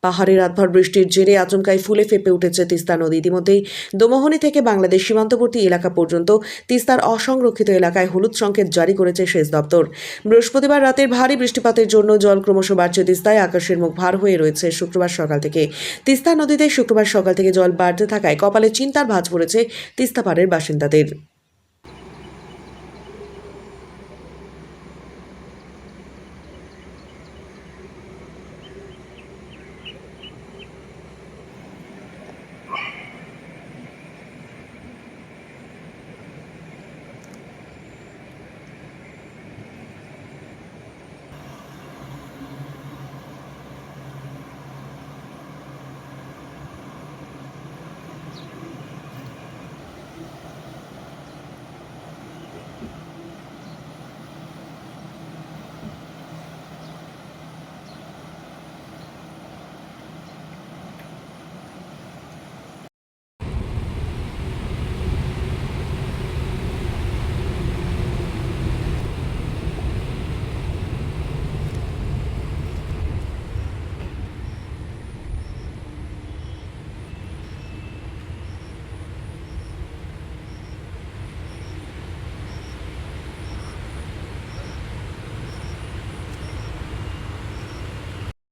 পাহাড়ে রাতভর বৃষ্টির জেরে আচমকাই ফুলে ফেঁপে উঠেছে তিস্তা নদী। ইতিমধ্যেই দোমোহনী থেকে বাংলাদেশ সীমান্তবর্তী এলাকা পর্যন্ত তিস্তার অসংরক্ষিত এলাকায় হলুদ সংকেত জারি করেছে সেচ দপ্তর। বৃহস্পতিবার রাতের ভারী বৃষ্টিপাতের জন্য জল ক্রমশ বাড়ছে তিস্তায়। আকাশের মুখ ভার হয়ে রয়েছে শুক্রবার সকাল থেকে। তিস্তা নদীতে শুক্রবার সকাল থেকে জল বাড়তে থাকায় কপালে চিন্তার ভাঁজ পড়েছে তিস্তা পাড়ের বাসিন্দাদের।